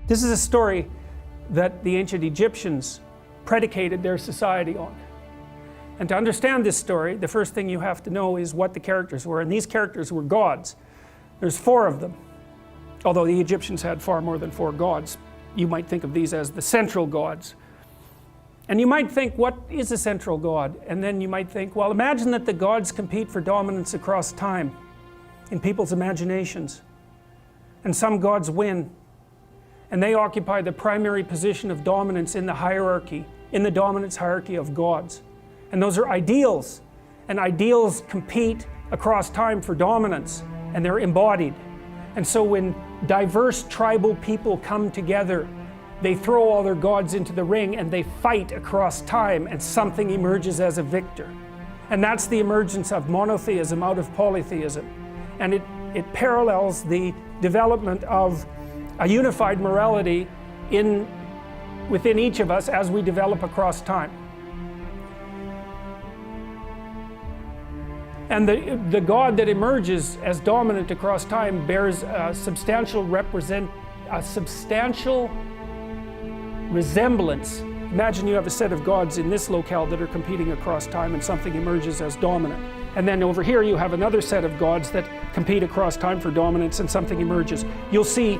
This is a story that the ancient Egyptians predicated their society on. And to understand this story, the first thing you have to know is what the characters were. And these characters were gods. There's 4 of them. Although the Egyptians had far more than 4 gods. You might think of these as the central gods. And you might think, what is a central god? And then you might think, well, imagine that the gods compete for dominance across time in people's imaginations. And some gods win. And they occupy the primary position of dominance in the hierarchy, in the dominance hierarchy of gods. And those are ideals. And ideals compete across time for dominance. And they're embodied. And so when diverse tribal people come together, they throw all their gods into the ring and they fight across time, and something emerges as a victor. And that's the emergence of monotheism out of polytheism. And it parallels the development of a unified morality within each of us as we develop across time. And the God that emerges as dominant across time bears a substantial resemblance. Imagine you have a set of gods in this locale that are competing across time, and something emerges as dominant. And then over here you have another set of gods that compete across time for dominance, and something emerges. You'll see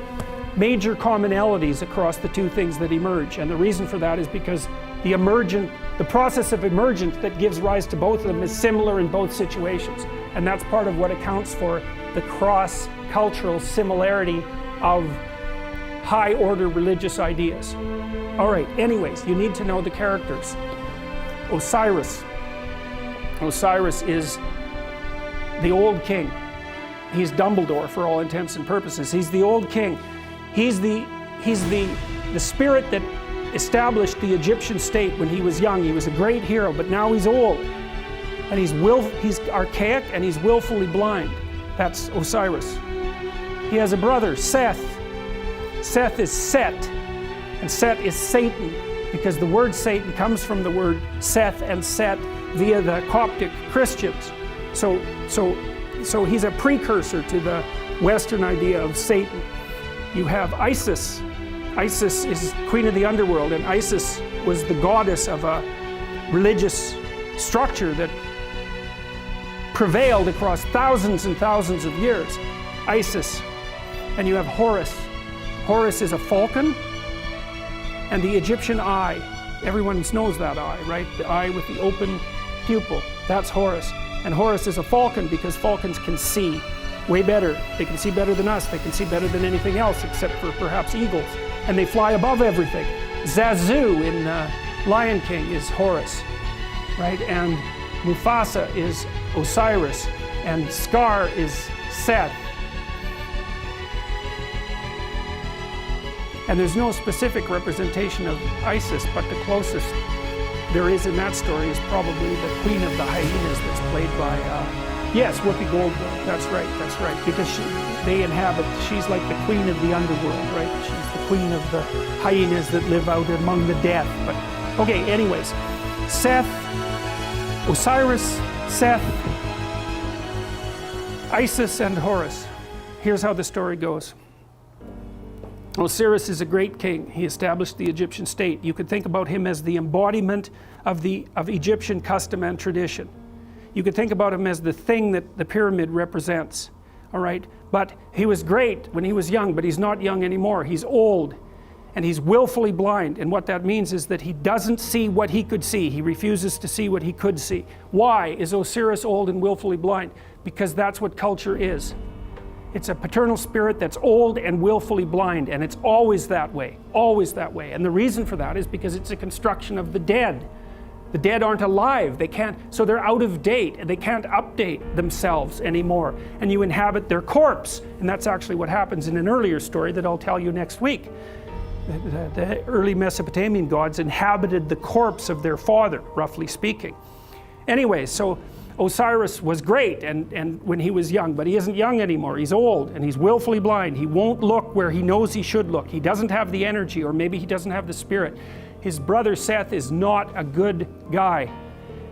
major commonalities across the 2 things that emerge. And the reason for that is because the process of emergence that gives rise to both of them is similar in both situations. And that's part of what accounts for the cross-cultural similarity of high-order religious ideas. All right, anyways, you need to know the characters. Osiris. Osiris is the old king. He's Dumbledore for all intents and purposes. He's the old king. He's the spirit that established the Egyptian state when he was young. He was a great hero, but now he's old. And he's archaic and he's willfully blind. That's Osiris. He has a brother, Seth. Seth is Set, and Set is Satan, because the word Satan comes from the word Seth and Set via the Coptic Christians. So he's a precursor to the Western idea of Satan. You have Isis. Isis is queen of the underworld, and Isis was the goddess of a religious structure that prevailed across thousands and thousands of years. Isis. And you have Horus. Horus is a falcon, and the Egyptian eye. Everyone knows that eye, right? The eye with the open pupil. That's Horus. And Horus is a falcon because falcons can see way better. They can see better than us. They can see better than anything else except for perhaps eagles. And they fly above everything. Zazu in Lion King is Horus, right? And Mufasa is Osiris, and Scar is Seth. And there's no specific representation of Isis, but the closest there is in that story is probably the queen of the hyenas that's played by, yes, Whoopi Goldberg. That's right, because she's like the queen of the underworld, right? She's the queen of the hyenas that live out among the dead. But okay, anyways, Seth, Osiris, Seth, Isis, and Horus. Here's how the story goes. Osiris is a great king. He established the Egyptian state. You could think about him as the embodiment of Egyptian custom and tradition. You could think about him as the thing that the pyramid represents. All right? But he was great when he was young, but he's not young anymore. He's old, and he's willfully blind. And what that means is that he doesn't see what he could see. He refuses to see what he could see. Why is Osiris old and willfully blind? Because that's what culture is. It's a paternal spirit that's old and willfully blind, and it's always that way, always that way. And the reason for that is because it's a construction of the dead. The dead aren't alive. They can't, so they're out of date, and they can't update themselves anymore. And you inhabit their corpse, and that's actually what happens in an earlier story that I'll tell you next week. The early Mesopotamian gods inhabited the corpse of their father, roughly speaking. Anyway, so Osiris was great and when he was young, but he isn't young anymore. He's old and he's willfully blind. He won't look where he knows he should look. He doesn't have the energy, or maybe he doesn't have the spirit. His brother Seth is not a good guy.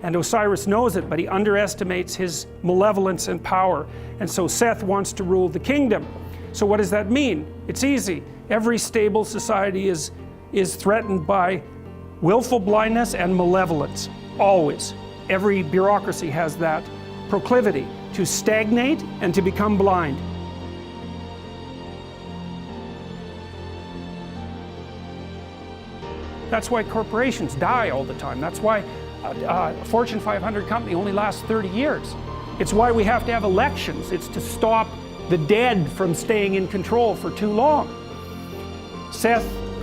And Osiris knows it, but he underestimates his malevolence and power. And so Seth wants to rule the kingdom. So what does that mean? It's easy. Every stable society is threatened by willful blindness and malevolence. Always. Every bureaucracy has that proclivity to stagnate and to become blind. That's why corporations die all the time. That's why a Fortune 500 company only lasts 30 years. It's why we have to have elections. It's to stop the dead from staying in control for too long.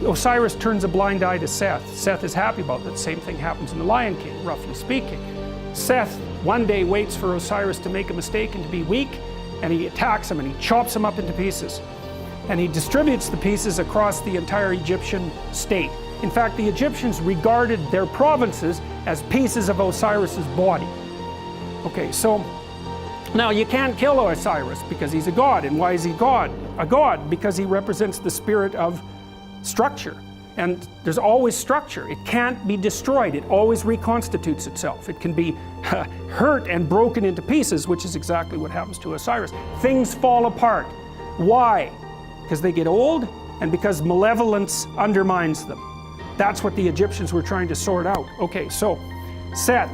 Osiris turns a blind eye to Seth. Seth is happy about that. Same thing happens in The Lion King, roughly speaking. Seth one day waits for Osiris to make a mistake and to be weak, and he attacks him and he chops him up into pieces. And he distributes the pieces across the entire Egyptian state. In fact, the Egyptians regarded their provinces as pieces of Osiris's body. Okay, so now you can't kill Osiris because he's a god. And why is he God? A god because he represents the spirit of structure. And there's always structure. It can't be destroyed. It always reconstitutes itself. It can be hurt and broken into pieces, which is exactly what happens to Osiris. Things fall apart. Why? Because they get old and because malevolence undermines them. That's what the Egyptians were trying to sort out. Okay, so Seth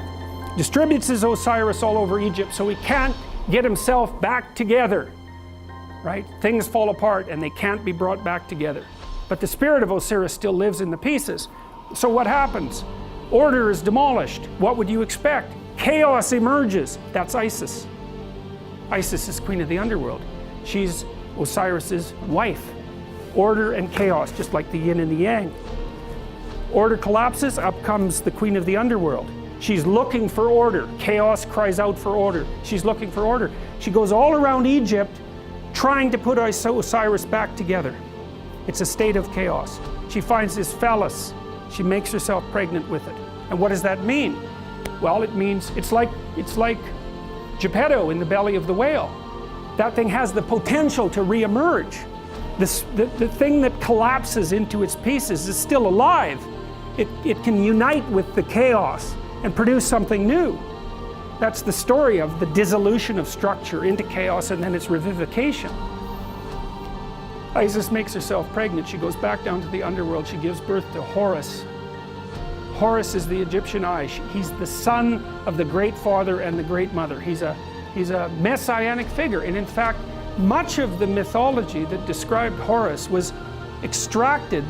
distributes his Osiris all over Egypt so he can't get himself back together. Right? Things fall apart and they can't be brought back together. But the spirit of Osiris still lives in the pieces. So what happens? Order is demolished. What would you expect? Chaos emerges. That's Isis. Isis is queen of the underworld. She's Osiris's wife. Order and chaos, just like the yin and the yang. Order collapses, up comes the queen of the underworld. She's looking for order. Chaos cries out for order. She's looking for order. She goes all around Egypt trying to put Osiris back together. It's a state of chaos. She finds his phallus. She makes herself pregnant with it. And what does that mean? Well, it means it's like Geppetto in the belly of the whale. That thing has the potential to reemerge. The thing that collapses into its pieces is still alive. It can unite with the chaos and produce something new. That's the story of the dissolution of structure into chaos and then its revivification. Isis makes herself pregnant. She goes back down to the underworld. She gives birth to Horus. Horus is the Egyptian eye. He's the son of the great father and the great mother. He's a messianic figure. And in fact, much of the mythology that described Horus was extracted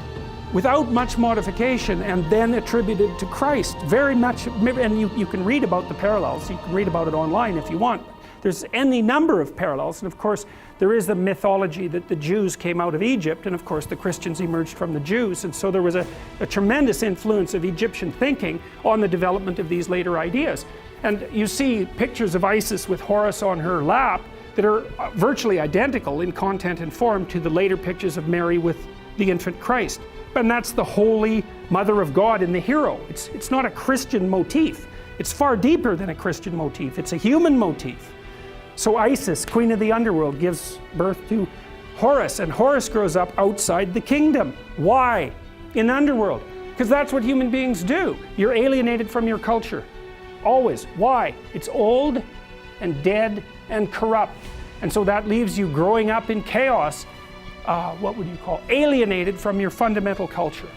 without much modification and then attributed to Christ. Very much, and you can read about the parallels. You can read about it online if you want. There's any number of parallels, and of course there is the mythology that the Jews came out of Egypt, and of course the Christians emerged from the Jews, and so there was a tremendous influence of Egyptian thinking on the development of these later ideas. And you see pictures of Isis with Horus on her lap that are virtually identical in content and form to the later pictures of Mary with the infant Christ. And that's the Holy Mother of God in the hero. It's not a Christian motif. It's far deeper than a Christian motif. It's a human motif. So Isis, queen of the underworld, gives birth to Horus, and Horus grows up outside the kingdom. Why? In the underworld. Because that's what human beings do. You're alienated from your culture. Always. Why? It's old and dead and corrupt. And so that leaves you growing up in chaos, what would you call, alienated from your fundamental culture.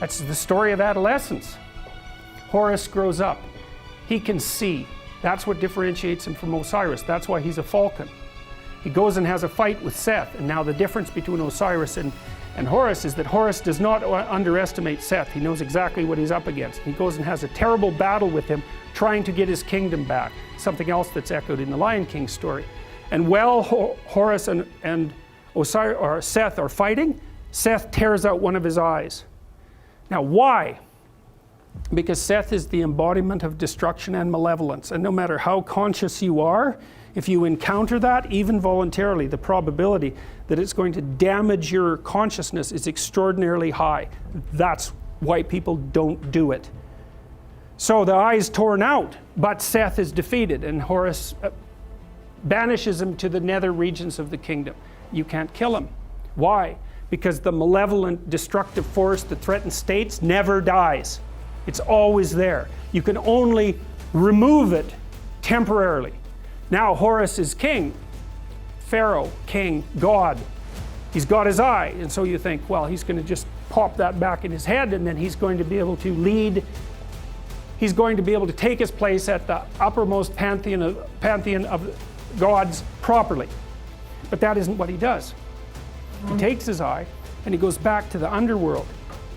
That's the story of adolescence. Horus grows up. He can see. That's what differentiates him from Osiris. That's why he's a falcon. He goes and has a fight with Seth. And now the difference between Osiris and Horus is that Horus does not underestimate Seth. He knows exactly what he's up against. He goes and has a terrible battle with him, trying to get his kingdom back. Something else that's echoed in the Lion King story. And while Horus and Osiris or Seth are fighting, Seth tears out one of his eyes. Now why? Because Seth is the embodiment of destruction and malevolence, and no matter how conscious you are, if you encounter that, even voluntarily, the probability that it's going to damage your consciousness is extraordinarily high. That's why people don't do it. So the eye is torn out, but Seth is defeated, and Horus banishes him to the nether regions of the kingdom. You can't kill him. Why? Because the malevolent, destructive force that threatens states never dies. It's always there. You can only remove it temporarily. Now Horus is king, Pharaoh, king, God. He's got his eye, and so you think, well, he's going to just pop that back in his head, and then he's going to be able to lead. He's going to be able to take his place at the uppermost pantheon of gods properly. But that isn't what he does. He takes his eye and he goes back to the underworld,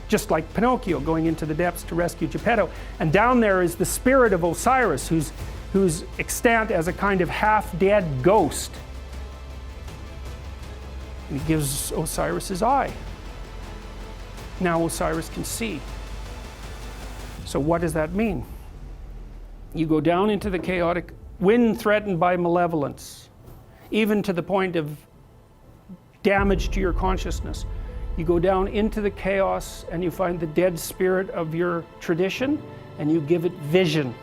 just like Pinocchio going into the depths to rescue Geppetto. And down there is the spirit of Osiris, who's extant as a kind of half-dead ghost. And he gives Osiris his eye. Now Osiris can see. So what does that mean? You go down into the chaotic, when threatened by malevolence, even to the point of damage to your consciousness. You go down into the chaos and you find the dead spirit of your tradition and you give it vision.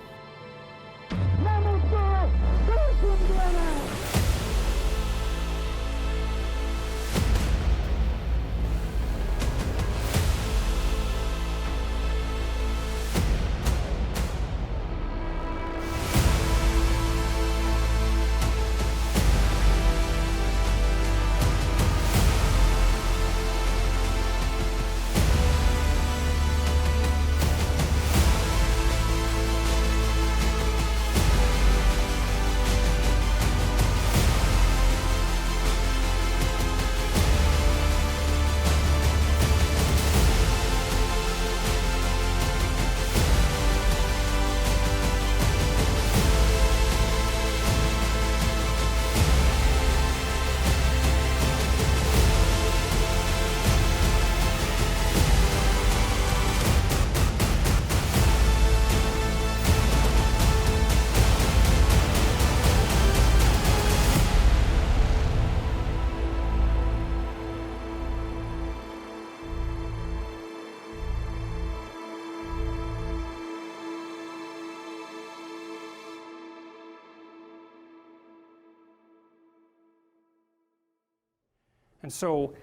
And so,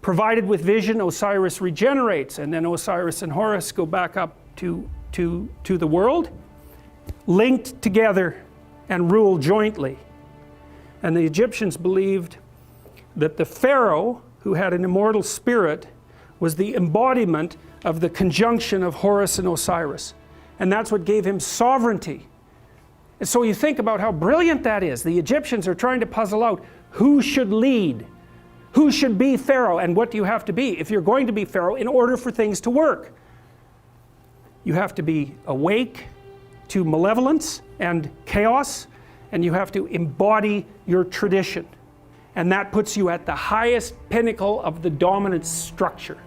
provided with vision, Osiris regenerates, and then Osiris and Horus go back up to the world, linked together and rule jointly. And the Egyptians believed that the Pharaoh, who had an immortal spirit, was the embodiment of the conjunction of Horus and Osiris. And that's what gave him sovereignty. And so you think about how brilliant that is. The Egyptians are trying to puzzle out who should lead, who should be Pharaoh, and what do you have to be if you're going to be Pharaoh in order for things to work. You have to be awake to malevolence and chaos, and you have to embody your tradition. And that puts you at the highest pinnacle of the dominant structure.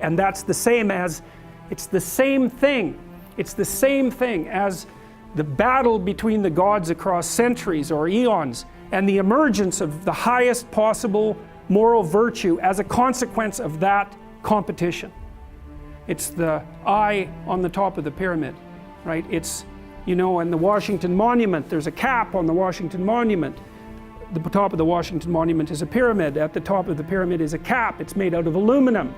And that's the same as, it's the same thing. It's the same thing as the battle between the gods across centuries or eons and the emergence of the highest possible moral virtue as a consequence of that competition. It's the eye on the top of the pyramid, right? It's, you know, in the Washington Monument, there's a cap on the Washington Monument. The top of the Washington Monument is a pyramid. At the top of the pyramid is a cap. It's made out of aluminum.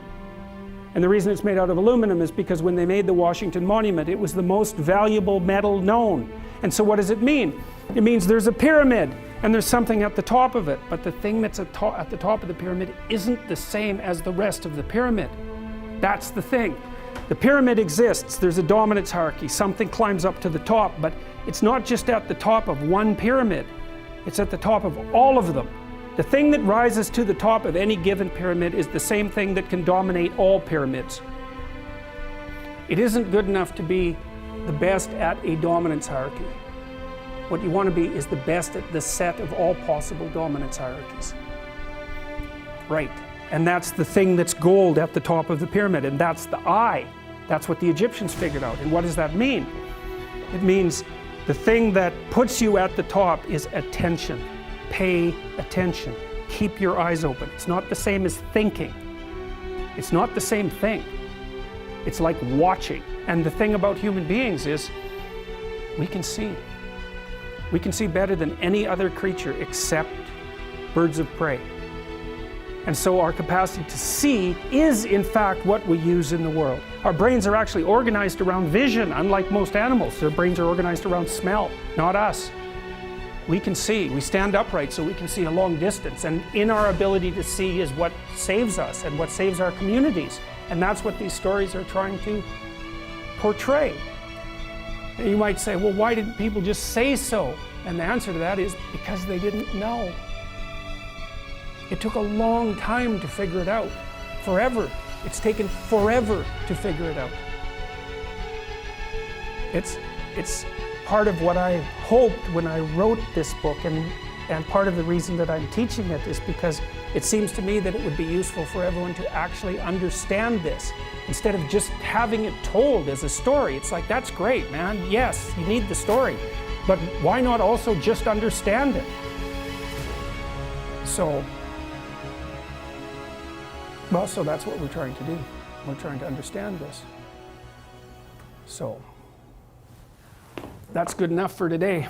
And the reason it's made out of aluminum is because when they made the Washington Monument, it was the most valuable metal known. And so what does it mean? It means there's a pyramid and there's something at the top of it. But the thing that's at the top of the pyramid isn't the same as the rest of the pyramid. That's the thing. The pyramid exists. There's a dominance hierarchy. Something climbs up to the top, but it's not just at the top of one pyramid. It's at the top of all of them. The thing that rises to the top of any given pyramid is the same thing that can dominate all pyramids. It isn't good enough to be the best at a dominance hierarchy. What you want to be is the best at the set of all possible dominance hierarchies. Right. And that's the thing that's gold at the top of the pyramid, and that's the eye. That's what the Egyptians figured out. And what does that mean? It means the thing that puts you at the top is attention. Pay attention. Keep your eyes open. It's not the same as thinking. It's not the same thing. It's like watching. And the thing about human beings is we can see. We can see better than any other creature except birds of prey. And so our capacity to see is in fact what we use in the world. Our brains are actually organized around vision, unlike most animals. Their brains are organized around smell, not us. We can see, we stand upright so we can see a long distance, and in our ability to see is what saves us and what saves our communities. And that's what these stories are trying to portray. And you might say, well, why didn't people just say so? And the answer to that is because they didn't know. It took a long time to figure it out. Forever. It's taken forever to figure it out. It's part of what I hoped when I wrote this book, and part of the reason that I'm teaching it is because it seems to me that it would be useful for everyone to actually understand this. Instead of just having it told as a story, it's like, that's great, man. Yes, you need the story. But why not also just understand it? So that's what we're trying to do. We're trying to understand this. So that's good enough for today.